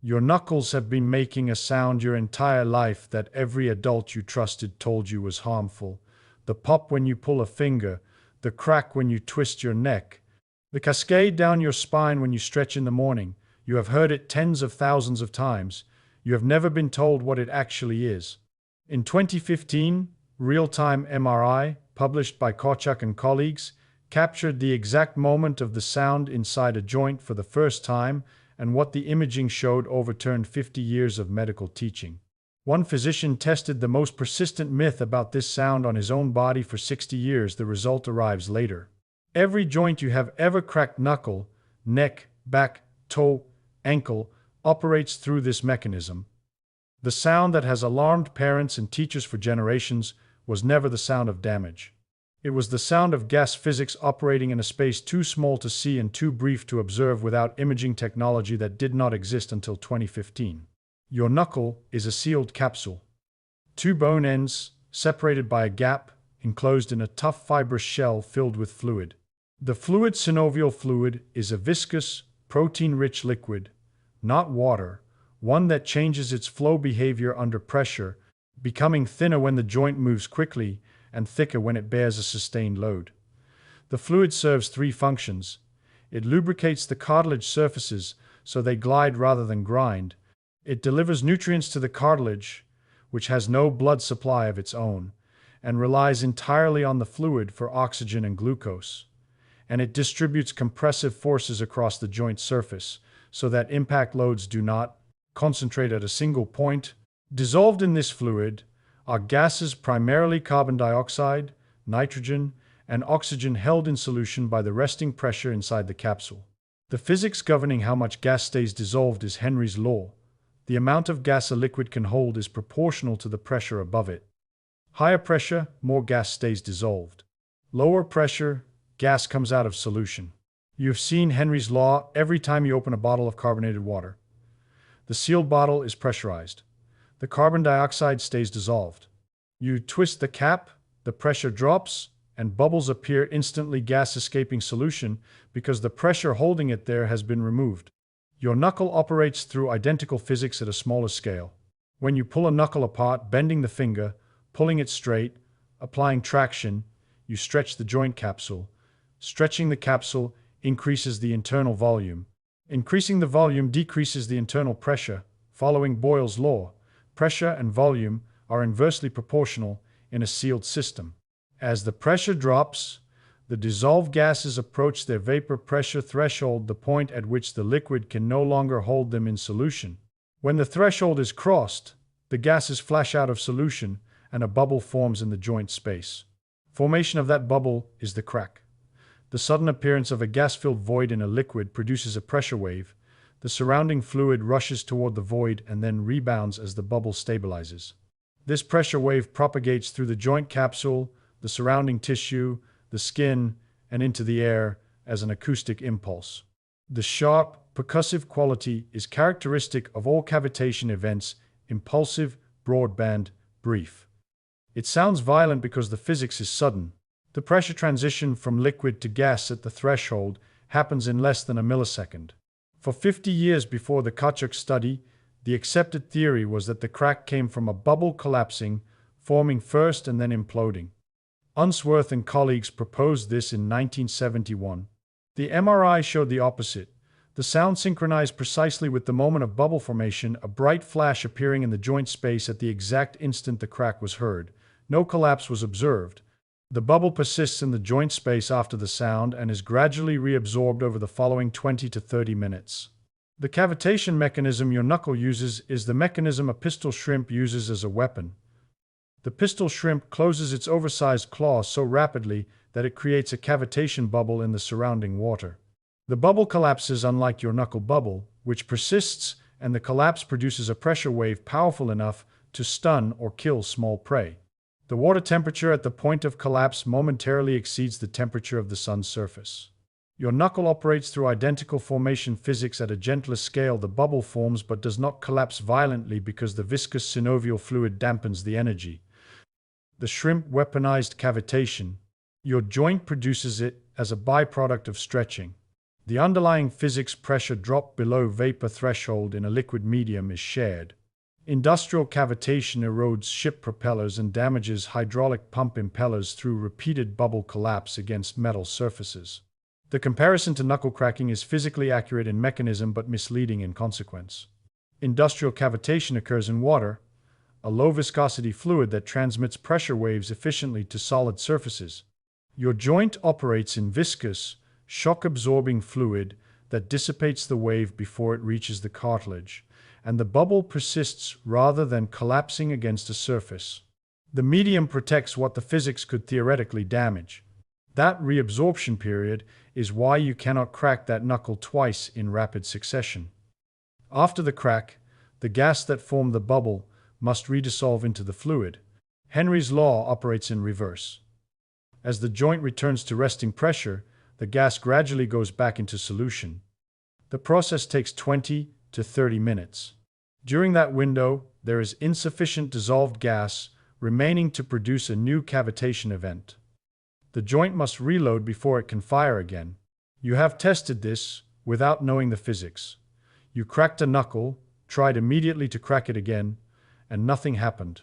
Your knuckles have been making a sound your entire life that every adult you trusted told you was harmful. The pop when you pull a finger, the crack when you twist your neck, the cascade down your spine when you stretch in the morning. You have heard it tens of thousands of times. You have never been told what it actually is. In 2015, real-time MRI, published by Kochuk and colleagues, captured the exact moment of the sound inside a joint for the first time, and what the imaging showed overturned 50 years of medical teaching. One physician tested the most persistent myth about this sound on his own body for 60 years. The result arrives later. Every joint you have ever cracked, knuckle, neck, back, toe, ankle, operates through this mechanism. The sound that has alarmed parents and teachers for generations was never the sound of damage. It was the sound of gas physics operating in a space too small to see and too brief to observe without imaging technology that did not exist until 2015. Your knuckle is a sealed capsule. Two bone ends, separated by a gap, enclosed in a tough fibrous shell filled with fluid. The fluid, synovial fluid, is a viscous, protein-rich liquid, not water, one that changes its flow behavior under pressure, becoming thinner when the joint moves quickly and thicker when it bears a sustained load. The fluid serves three functions. It lubricates the cartilage surfaces so they glide rather than grind. It delivers nutrients to the cartilage, which has no blood supply of its own, and relies entirely on the fluid for oxygen and glucose. And it distributes compressive forces across the joint surface so that impact loads do not concentrate at a single point. Dissolved in this fluid are gases, primarily carbon dioxide, nitrogen, and oxygen, held in solution by the resting pressure inside the capsule. The physics governing how much gas stays dissolved is Henry's law. The amount of gas a liquid can hold is proportional to the pressure above it. Higher pressure, more gas stays dissolved. Lower pressure, gas comes out of solution. You've seen Henry's law every time you open a bottle of carbonated water. The sealed bottle is pressurized. The carbon dioxide stays dissolved. You twist the cap, the pressure drops, and bubbles appear instantly, gas escaping solution because the pressure holding it there has been removed. Your knuckle operates through identical physics at a smaller scale. When you pull a knuckle apart, bending the finger, pulling it straight, applying traction, you stretch the joint capsule. Stretching the capsule increases the internal volume. Increasing the volume decreases the internal pressure. Following Boyle's law, pressure and volume are inversely proportional in a sealed system. As the pressure drops, the dissolved gases approach their vapor pressure threshold, the point at which the liquid can no longer hold them in solution. When the threshold is crossed, the gases flash out of solution and a bubble forms in the joint space. Formation of that bubble is the crack. The sudden appearance of a gas-filled void in a liquid produces a pressure wave. The surrounding fluid rushes toward the void and then rebounds as the bubble stabilizes. This pressure wave propagates through the joint capsule, the surrounding tissue, the skin, and into the air as an acoustic impulse. The sharp, percussive quality is characteristic of all cavitation events: impulsive, broadband, brief. It sounds violent because the physics is sudden. The pressure transition from liquid to gas at the threshold happens in less than a millisecond. For 50 years before the Kochuk study, the accepted theory was that the crack came from a bubble collapsing, forming first and then imploding. Unsworth and colleagues proposed this in 1971. The MRI showed the opposite. The sound synchronized precisely with the moment of bubble formation, a bright flash appearing in the joint space at the exact instant the crack was heard. No collapse was observed. The bubble persists in the joint space after the sound and is gradually reabsorbed over the following 20 to 30 minutes. The cavitation mechanism your knuckle uses is the mechanism a pistol shrimp uses as a weapon. The pistol shrimp closes its oversized claws so rapidly that it creates a cavitation bubble in the surrounding water. The bubble collapses unlike your knuckle bubble, which persists, and the collapse produces a pressure wave powerful enough to stun or kill small prey. The water temperature at the point of collapse momentarily exceeds the temperature of the sun's surface. Your knuckle operates through identical formation physics at a gentler scale. The bubble forms but does not collapse violently because the viscous synovial fluid dampens the energy. The shrimp weaponized cavitation. Your joint produces it as a byproduct of stretching. The underlying physics pressure drop below vapor threshold in a liquid medium is shared. Industrial cavitation erodes ship propellers and damages hydraulic pump impellers through repeated bubble collapse against metal surfaces. The comparison to knuckle cracking is physically accurate in mechanism but misleading in consequence. Industrial cavitation occurs in water, a low-viscosity fluid that transmits pressure waves efficiently to solid surfaces. Your joint operates in viscous, shock-absorbing fluid that dissipates the wave before it reaches the cartilage, and the bubble persists rather than collapsing against a surface. The medium protects what the physics could theoretically damage. That reabsorption period is why you cannot crack that knuckle twice in rapid succession. After the crack, the gas that formed the bubble must redissolve into the fluid. Henry's law operates in reverse. As the joint returns to resting pressure, the gas gradually goes back into solution. The process takes 20 to 30 minutes. During that window, there is insufficient dissolved gas remaining to produce a new cavitation event. The joint must reload before it can fire again. You have tested this without knowing the physics. You cracked a knuckle, tried immediately to crack it again, and nothing happened.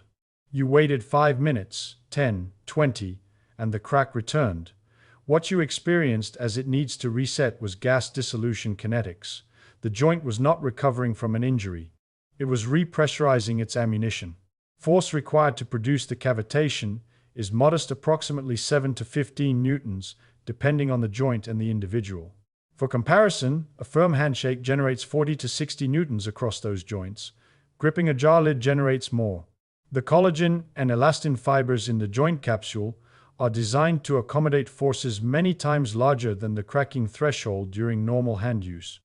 You waited 5 minutes, 10, 20, and the crack returned. What you experienced as it needs to reset was gas dissolution kinetics. The joint was not recovering from an injury. It was repressurizing its ammunition. Force required to produce the cavitation is modest, approximately 7 to 15 newtons, depending on the joint and the individual. For comparison, a firm handshake generates 40 to 60 newtons across those joints. Gripping a jar lid generates more. The collagen and elastin fibers in the joint capsule are designed to accommodate forces many times larger than the cracking threshold during normal hand use.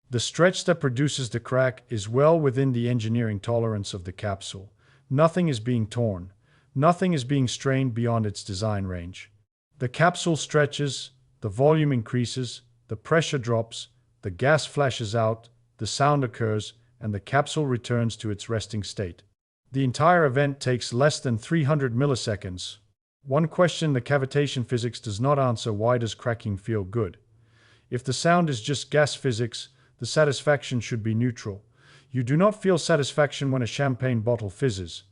The stretch that produces the crack is well within the engineering tolerance of the capsule. Nothing is being torn. Nothing is being strained beyond its design range. The capsule stretches, the volume increases, the pressure drops, the gas flashes out, the sound occurs, and the capsule returns to its resting state. The entire event takes less than 300 milliseconds. One question the cavitation physics does not answer: why does cracking feel good? If the sound is just gas physics, the satisfaction should be neutral. You do not feel satisfaction when a champagne bottle fizzes.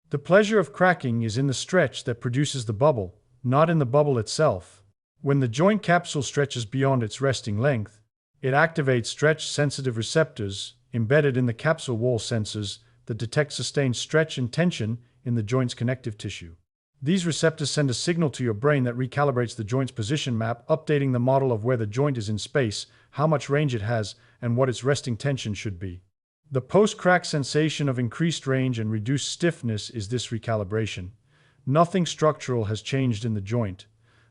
The pleasure of cracking is in the stretch that produces the bubble, not in the bubble itself. When the joint capsule stretches beyond its resting length, it activates stretch-sensitive receptors embedded in the capsule wall sensors that detect sustained stretch and tension in the joint's connective tissue. These receptors send a signal to your brain that recalibrates the joint's position map, updating the model of where the joint is in space, how much range it has, and what its resting tension should be. The post-crack sensation of increased range and reduced stiffness is this recalibration. Nothing structural has changed in the joint.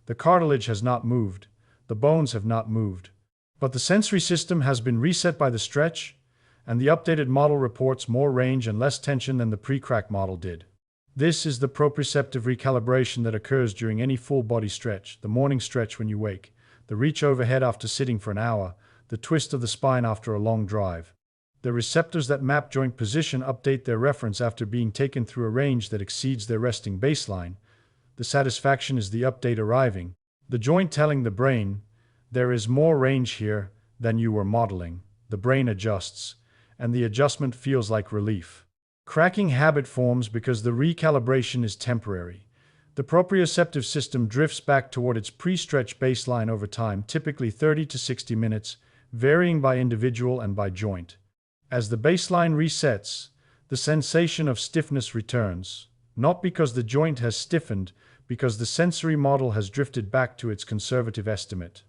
The cartilage has not moved. The bones have not moved. But the sensory system has been reset by the stretch, and the updated model reports more range and less tension than the pre-crack model did. This is the proprioceptive recalibration that occurs during any full-body stretch: the morning stretch when you wake, the reach overhead after sitting for an hour, the twist of the spine after a long drive. The receptors that map joint position update their reference after being taken through a range that exceeds their resting baseline. The satisfaction is the update arriving, the joint telling the brain, there is more range here than you were modeling. The brain adjusts, and the adjustment feels like relief. Cracking habit forms because the recalibration is temporary. The proprioceptive system drifts back toward its pre-stretch baseline over time, typically 30 to 60 minutes, varying by individual and by joint. As the baseline resets, the sensation of stiffness returns, not because the joint has stiffened, because the sensory model has drifted back to its conservative estimate.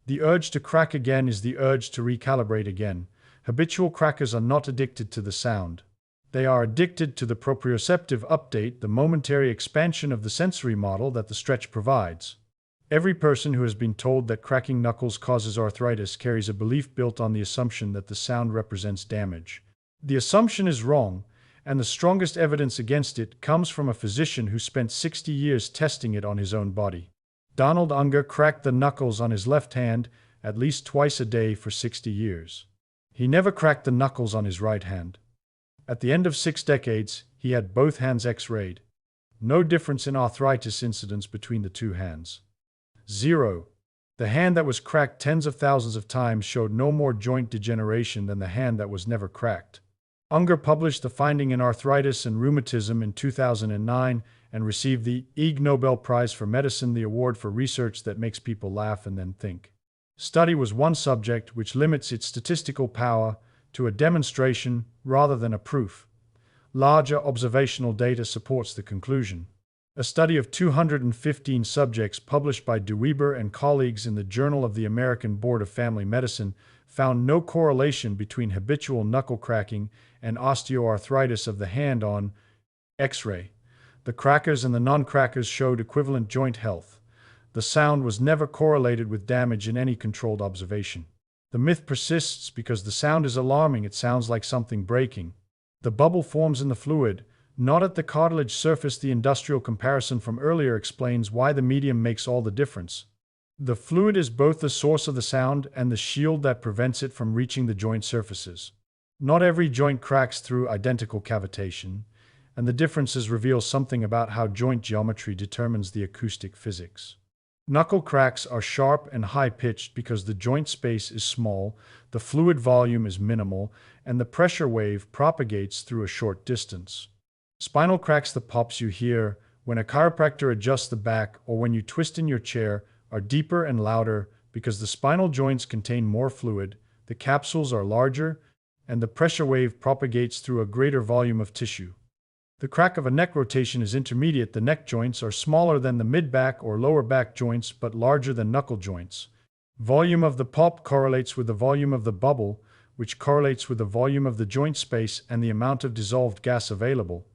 The urge to crack again is the urge to recalibrate again. Habitual crackers are not addicted to the sound. They are addicted to the proprioceptive update, the momentary expansion of the sensory model that the stretch provides. Every person who has been told that cracking knuckles causes arthritis carries a belief built on the assumption that the sound represents damage. The assumption is wrong, and the strongest evidence against it comes from a physician who spent 60 years testing it on his own body. Donald Unger cracked the knuckles on his left hand at least twice a day for 60 years. He never cracked the knuckles on his right hand. At the end of 6 decades, he had both hands X-rayed. No difference in arthritis incidence between the two hands. 0. The hand that was cracked tens of thousands of times showed no more joint degeneration than the hand that was never cracked. Unger published the finding in Arthritis and Rheumatism in 2009 and received the Ig Nobel Prize for Medicine, the award for research that makes people laugh and then think. Study was one subject, which limits its statistical power to a demonstration rather than a proof. Larger observational data supports the conclusion. A study of 215 subjects published by DeWeber and colleagues in the Journal of the American Board of Family Medicine found no correlation between habitual knuckle cracking and osteoarthritis of the hand on X-ray. The crackers and the non-crackers showed equivalent joint health. The sound was never correlated with damage in any controlled observation. The myth persists because the sound is alarming. It sounds like something breaking. The bubble forms in the fluid, not at the cartilage surface. The industrial comparison from earlier explains why the medium makes all the difference. The fluid is both the source of the sound and the shield that prevents it from reaching the joint surfaces. Not every joint cracks through identical cavitation, and the differences reveal something about how joint geometry determines the acoustic physics. Knuckle cracks are sharp and high-pitched because the joint space is small, the fluid volume is minimal, and the pressure wave propagates through a short distance. Spinal cracks, the pops you hear when a chiropractor adjusts the back or when you twist in your chair, are deeper and louder because the spinal joints contain more fluid, the capsules are larger, and the pressure wave propagates through a greater volume of tissue. The crack of a neck rotation is intermediate. The neck joints are smaller than the mid-back or lower back joints but larger than knuckle joints. Volume of the pop correlates with the volume of the bubble, which correlates with the volume of the joint space and the amount of dissolved gas available.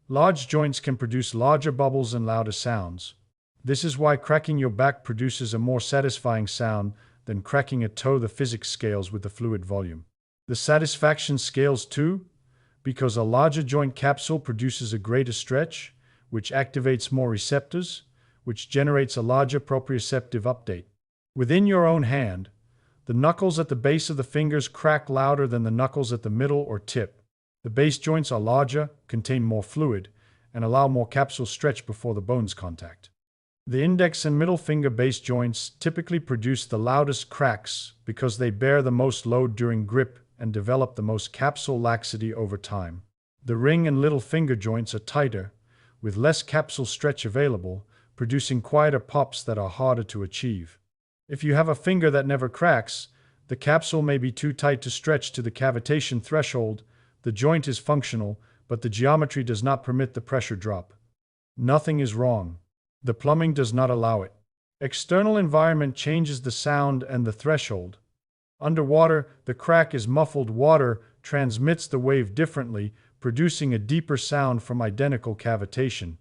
Large joints can produce larger bubbles and louder sounds. This is why cracking your back produces a more satisfying sound than cracking a toe. The physics scales with the fluid volume. The satisfaction scales too, because a larger joint capsule produces a greater stretch, which activates more receptors, which generates a larger proprioceptive update. Within your own hand, the knuckles at the base of the fingers crack louder than the knuckles at the middle or tip. The base joints are larger, contain more fluid, and allow more capsule stretch before the bones contact. The index and middle finger base joints typically produce the loudest cracks because they bear the most load during grip and develop the most capsule laxity over time. The ring and little finger joints are tighter, with less capsule stretch available, producing quieter pops that are harder to achieve. If you have a finger that never cracks, the capsule may be too tight to stretch to the cavitation threshold. The joint is functional, but the geometry does not permit the pressure drop. Nothing is wrong. The plumbing does not allow it. External environment changes the sound and the threshold. Underwater, the crack is muffled. Water transmits the wave differently, producing a deeper sound from identical cavitation.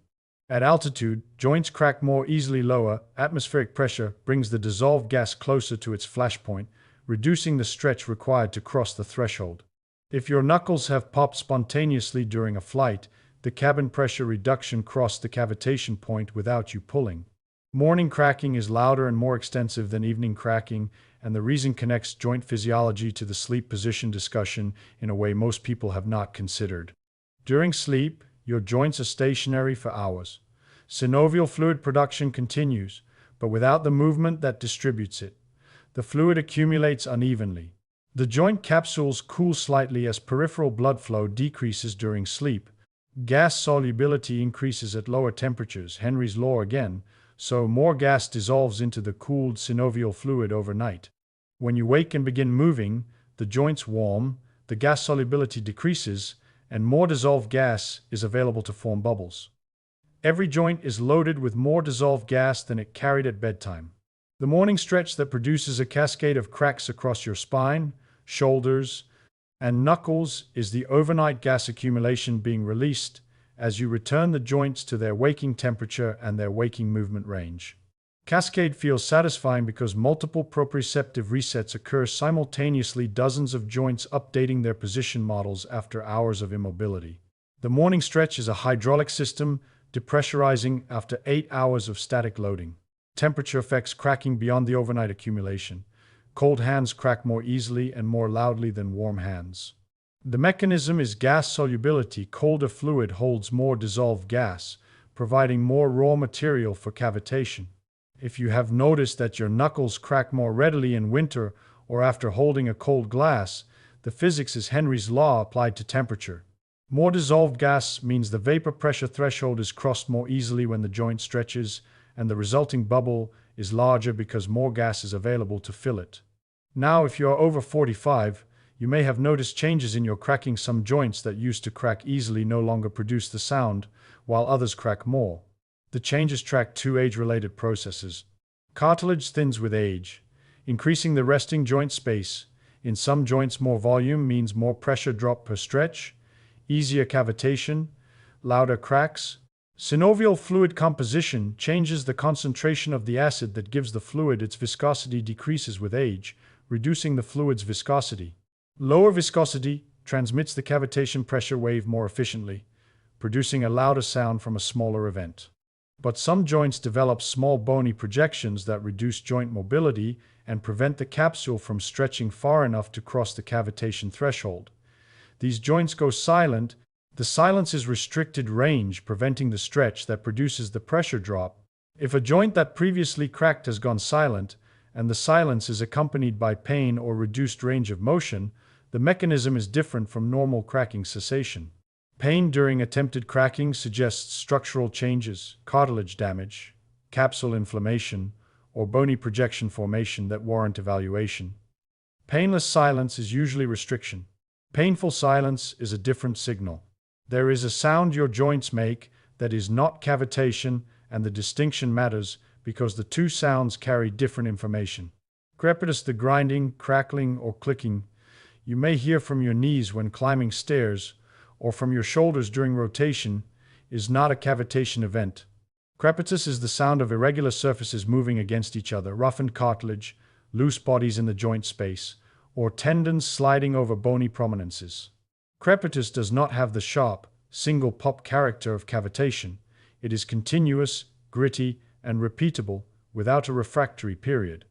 At altitude, joints crack more easily. Lower atmospheric pressure brings the dissolved gas closer to its flashpoint, reducing the stretch required to cross the threshold. If your knuckles have popped spontaneously during a flight, the cabin pressure reduction crossed the cavitation point without you pulling. Morning cracking is louder and more extensive than evening cracking, and the reason connects joint physiology to the sleep position discussion in a way most people have not considered. During sleep, your joints are stationary for hours. Synovial fluid production continues, but without the movement that distributes it. The fluid accumulates unevenly. The joint capsules cool slightly as peripheral blood flow decreases during sleep. Gas solubility increases at lower temperatures, Henry's law again, so more gas dissolves into the cooled synovial fluid overnight. When you wake and begin moving, the joints warm, the gas solubility decreases, and more dissolved gas is available to form bubbles. Every joint is loaded with more dissolved gas than it carried at bedtime. The morning stretch that produces a cascade of cracks across your spine, shoulders, and knuckles is the overnight gas accumulation being released as you return the joints to their waking temperature and their waking movement range. Cascade feels satisfying because multiple proprioceptive resets occur simultaneously, dozens of joints updating their position models after hours of immobility. The morning stretch is a hydraulic system depressurizing after 8 hours of static loading. Temperature affects cracking beyond the overnight accumulation. Cold hands crack more easily and more loudly than warm hands. The mechanism is gas solubility. Colder fluid holds more dissolved gas, providing more raw material for cavitation. If you have noticed that your knuckles crack more readily in winter or after holding a cold glass, the physics is Henry's law applied to temperature. More dissolved gas means the vapor pressure threshold is crossed more easily when the joint stretches, and the resulting bubble is larger because more gas is available to fill it. Now, if you are over 45, you may have noticed changes in your cracking. Some joints that used to crack easily no longer produce the sound, while others crack more. The changes track two age-related processes. Cartilage thins with age, increasing the resting joint space. In some joints, more volume means more pressure drop per stretch, easier cavitation, louder cracks. Synovial fluid composition changes. The concentration of the acid that gives the fluid its viscosity decreases with age, reducing the fluid's viscosity. Lower viscosity transmits the cavitation pressure wave more efficiently, producing a louder sound from a smaller event. But some joints develop small bony projections that reduce joint mobility and prevent the capsule from stretching far enough to cross the cavitation threshold. These joints go silent. The silence is restricted range, preventing the stretch that produces the pressure drop. If a joint that previously cracked has gone silent, and the silence is accompanied by pain or reduced range of motion, the mechanism is different from normal cracking cessation. Pain during attempted cracking suggests structural changes, cartilage damage, capsule inflammation, or bony projection formation that warrant evaluation. Painless silence is usually restriction. Painful silence is a different signal. There is a sound your joints make that is not cavitation, and the distinction matters because the two sounds carry different information. Crepitus, the grinding, crackling, or clicking you may hear from your knees when climbing stairs or from your shoulders during rotation, is not a cavitation event. Crepitus is the sound of irregular surfaces moving against each other, roughened cartilage, loose bodies in the joint space, or tendons sliding over bony prominences. Crepitus does not have the sharp, single pop character of cavitation. It is continuous, gritty, and repeatable, without a refractory period.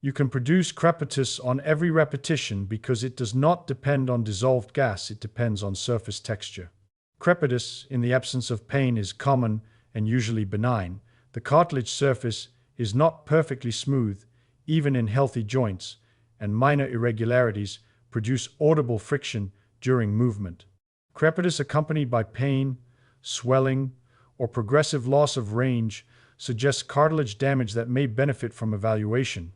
You can produce crepitus on every repetition because it does not depend on dissolved gas, it depends on surface texture. Crepitus, in the absence of pain, is common and usually benign. The cartilage surface is not perfectly smooth, even in healthy joints, and minor irregularities produce audible friction during movement. Crepitus accompanied by pain, swelling, or progressive loss of range suggests cartilage damage that may benefit from evaluation.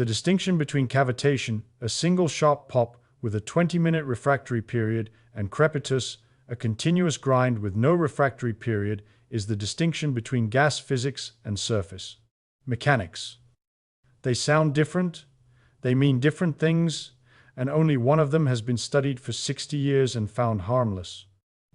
The distinction between cavitation, a single sharp pop with a 20-minute refractory period, and crepitus, a continuous grind with no refractory period, is the distinction between gas physics and surface mechanics. They sound different, they mean different things, and only one of them has been studied for 60 years and found harmless.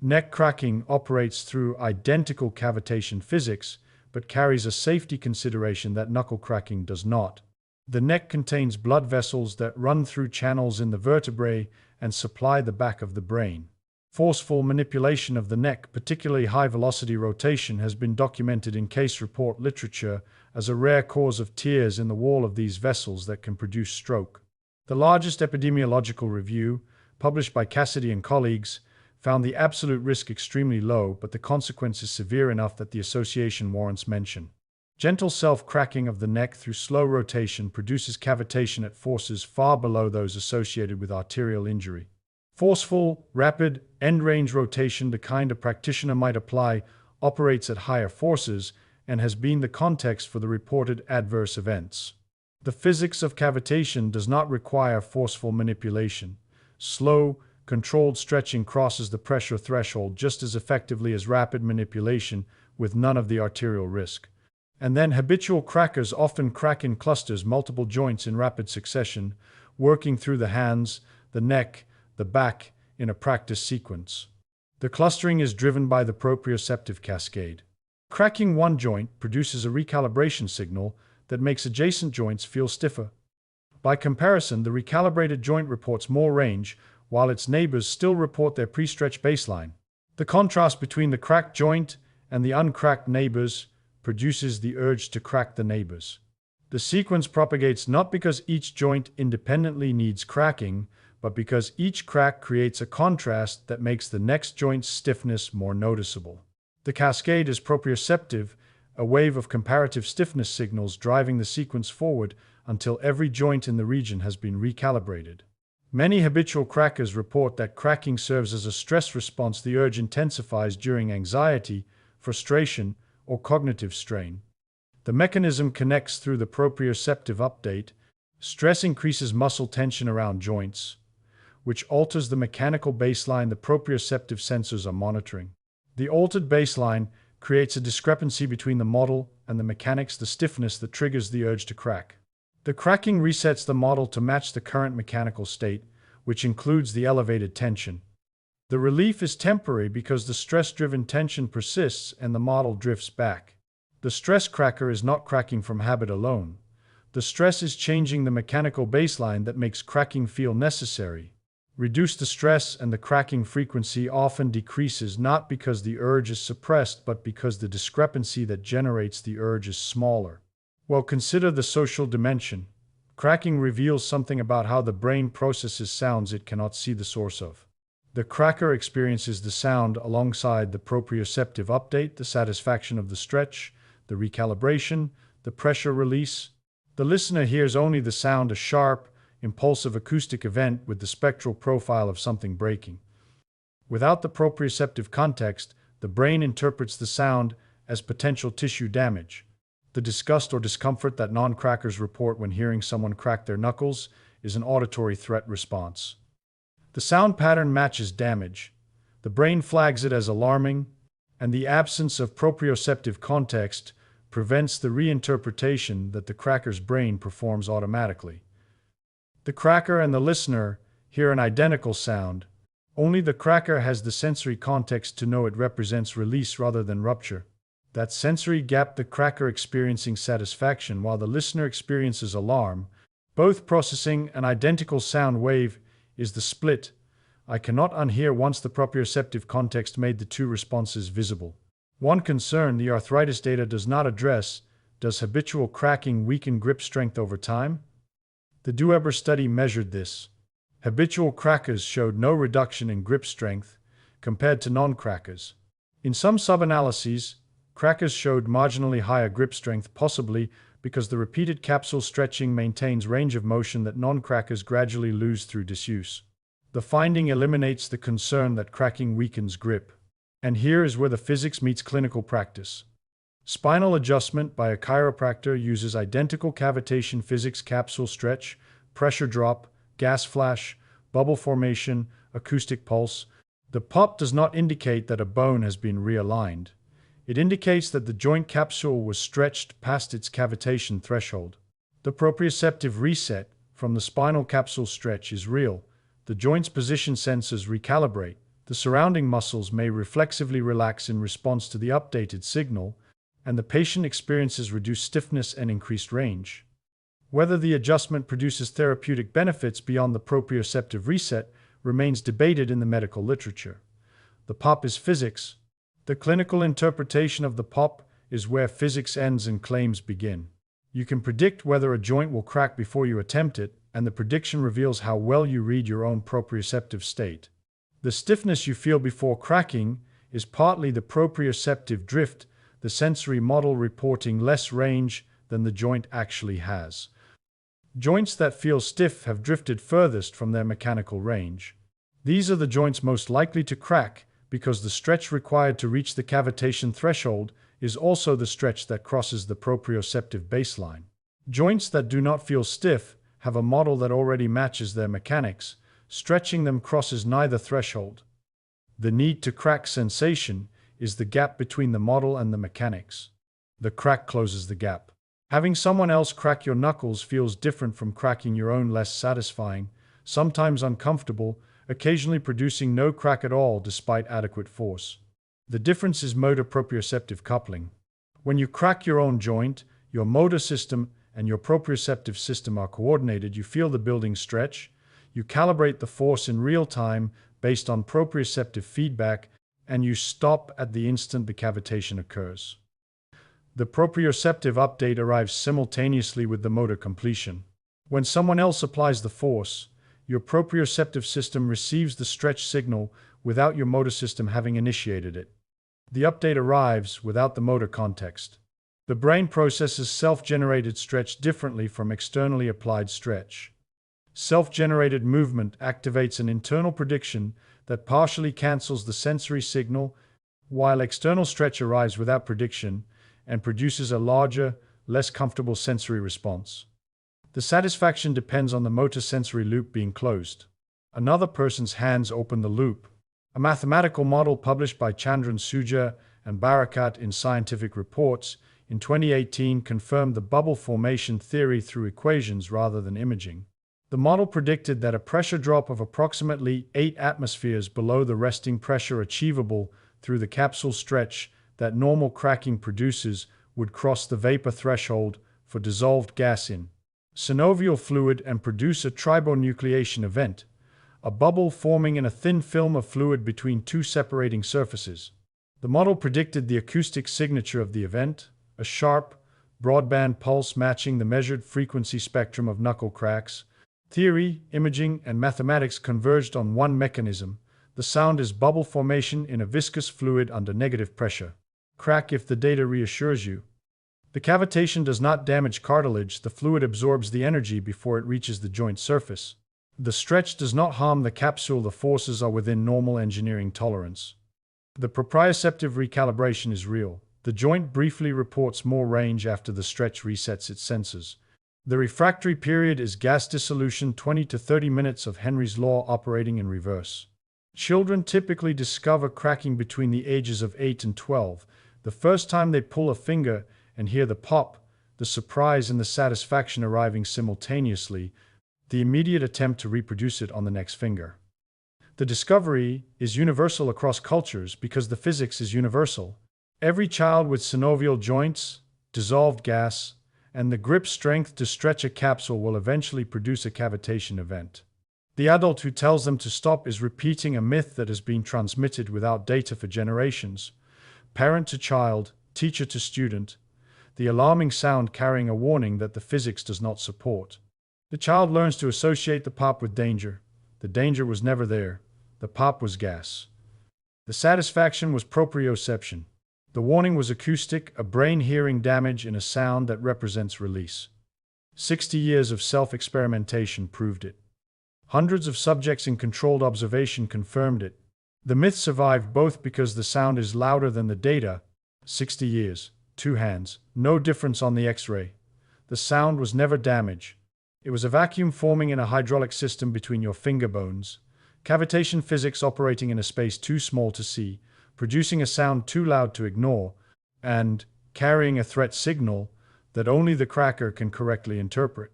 Neck cracking operates through identical cavitation physics, but carries a safety consideration that knuckle cracking does not. The neck contains blood vessels that run through channels in the vertebrae and supply the back of the brain. Forceful manipulation of the neck, particularly high-velocity rotation, has been documented in case report literature as a rare cause of tears in the wall of these vessels that can produce stroke. The largest epidemiological review, published by Cassidy and colleagues, found the absolute risk extremely low, but the consequences severe enough that the association warrants mention. Gentle self-cracking of the neck through slow rotation produces cavitation at forces far below those associated with arterial injury. Forceful, rapid, end-range rotation, the kind a practitioner might apply, operates at higher forces and has been the context for the reported adverse events. The physics of cavitation does not require forceful manipulation. Slow, controlled stretching crosses the pressure threshold just as effectively as rapid manipulation with none of the arterial risk. And then habitual crackers often crack in clusters multiple joints in rapid succession, working through the hands, the neck, the back in a practice sequence. The clustering is driven by the proprioceptive cascade. Cracking one joint produces a recalibration signal that makes adjacent joints feel stiffer. By comparison, the recalibrated joint reports more range, while its neighbors still report their pre-stretch baseline. The contrast between the cracked joint and the uncracked neighbors produces the urge to crack the neighbors. The sequence propagates not because each joint independently needs cracking, but because each crack creates a contrast that makes the next joint's stiffness more noticeable. The cascade is proprioceptive, a wave of comparative stiffness signals driving the sequence forward until every joint in the region has been recalibrated. Many habitual crackers report that cracking serves as a stress response. The urge intensifies during anxiety, frustration, or cognitive strain. The mechanism connects through the proprioceptive update. Stress increases muscle tension around joints, which alters the mechanical baseline the proprioceptive sensors are monitoring. The altered baseline creates a discrepancy between the model and the mechanics, the stiffness that triggers the urge to crack. The cracking resets the model to match the current mechanical state, which includes the elevated tension. The relief is temporary because the stress-driven tension persists and the model drifts back. The stress cracker is not cracking from habit alone. The stress is changing the mechanical baseline that makes cracking feel necessary. Reduce the stress and the cracking frequency often decreases, not because the urge is suppressed, but because the discrepancy that generates the urge is smaller. Well, consider the social dimension. Cracking reveals something about how the brain processes sounds it cannot see the source of. The cracker experiences the sound alongside the proprioceptive update, the satisfaction of the stretch, the recalibration, the pressure release. The listener hears only the sound, a sharp, impulsive acoustic event with the spectral profile of something breaking. Without the proprioceptive context, the brain interprets the sound as potential tissue damage. The disgust or discomfort that non-crackers report when hearing someone crack their knuckles is an auditory threat response. The sound pattern matches damage. The brain flags it as alarming, and the absence of proprioceptive context prevents the reinterpretation that the cracker's brain performs automatically. The cracker and the listener hear an identical sound. Only the cracker has the sensory context to know it represents release rather than rupture. That sensory gap, the cracker experiencing satisfaction while the listener experiences alarm, both processing an identical sound wave, is the split I cannot unhear once the proprioceptive context made the two responses visible. One concern the arthritis data does not address: does habitual cracking weaken grip strength over time? The Dueber study measured this. Habitual crackers showed no reduction in grip strength compared to non-crackers. In some sub-analyses, crackers showed marginally higher grip strength, possibly because the repeated capsule stretching maintains range of motion that non-crackers gradually lose through disuse. The finding eliminates the concern that cracking weakens grip. And here is where the physics meets clinical practice. Spinal adjustment by a chiropractor uses identical cavitation physics: capsule stretch, pressure drop, gas flash, bubble formation, acoustic pulse. The pop does not indicate that a bone has been realigned. It indicates that the joint capsule was stretched past its cavitation threshold. The proprioceptive reset from the spinal capsule stretch is real. The joint's position sensors recalibrate. The surrounding muscles may reflexively relax in response to the updated signal, and the patient experiences reduced stiffness and increased range. Whether the adjustment produces therapeutic benefits beyond the proprioceptive reset remains debated in the medical literature. The pop is physics. The clinical interpretation of the pop is where physics ends and claims begin. You can predict whether a joint will crack before you attempt it, and the prediction reveals how well you read your own proprioceptive state. The stiffness you feel before cracking is partly the proprioceptive drift, the sensory model reporting less range than the joint actually has. Joints that feel stiff have drifted furthest from their mechanical range. These are the joints most likely to crack because the stretch required to reach the cavitation threshold is also the stretch that crosses the proprioceptive baseline. Joints that do not feel stiff have a model that already matches their mechanics. Stretching them crosses neither threshold. The need to crack sensation is the gap between the model and the mechanics. The crack closes the gap. Having someone else crack your knuckles feels different from cracking your own, less satisfying, sometimes uncomfortable, occasionally producing no crack at all despite adequate force. The difference is motor proprioceptive coupling. When you crack your own joint, your motor system and your proprioceptive system are coordinated. You feel the building stretch. You calibrate the force in real time based on proprioceptive feedback, and you stop at the instant the cavitation occurs. The proprioceptive update arrives simultaneously with the motor completion. When someone else applies the force, your proprioceptive system receives the stretch signal without your motor system having initiated it. The update arrives without the motor context. The brain processes self-generated stretch differently from externally applied stretch. Self-generated movement activates an internal prediction that partially cancels the sensory signal, while external stretch arrives without prediction and produces a larger, less comfortable sensory response. The satisfaction depends on the motor sensory loop being closed. Another person's hands open the loop. A mathematical model published by Chandran Suja and Barakat in Scientific Reports in 2018 confirmed the bubble formation theory through equations rather than imaging. The model predicted that a pressure drop of approximately 8 atmospheres below the resting pressure achievable through the capsule stretch that normal cracking produces would cross the vapor threshold for dissolved gas in synovial fluid and produce a tribonucleation event, a bubble forming in a thin film of fluid between two separating surfaces. The model predicted the acoustic signature of the event, a sharp, broadband pulse matching the measured frequency spectrum of knuckle cracks. Theory, imaging, and mathematics converged on one mechanism. The sound is bubble formation in a viscous fluid under negative pressure. Crack if the data reassures you. The cavitation does not damage cartilage, the fluid absorbs the energy before it reaches the joint surface. The stretch does not harm the capsule, the forces are within normal engineering tolerance. The proprioceptive recalibration is real. The joint briefly reports more range after the stretch resets its sensors. The refractory period is gas dissolution, 20 to 30 minutes of Henry's law operating in reverse. Children typically discover cracking between the ages of 8 and 12. The first time they pull a finger and hear the pop, the surprise and the satisfaction arriving simultaneously, the immediate attempt to reproduce it on the next finger. The discovery is universal across cultures because the physics is universal. Every child with synovial joints, dissolved gas, and the grip strength to stretch a capsule will eventually produce a cavitation event. The adult who tells them to stop is repeating a myth that has been transmitted without data for generations. Parent to child, teacher to student, the alarming sound carrying a warning that the physics does not support. The child learns to associate the pop with danger. The danger was never there. The pop was gas. The satisfaction was proprioception. The warning was acoustic, a brain hearing damage in a sound that represents release. 60 years of self-experimentation proved it. Hundreds of subjects in controlled observation confirmed it. The myth survived both because the sound is louder than the data. 60 years, 2 hands, no difference on the X-ray. The sound was never damage. It was a vacuum forming in a hydraulic system between your finger bones. Cavitation physics operating in a space too small to see, producing a sound too loud to ignore, and carrying a threat signal that only the cracker can correctly interpret.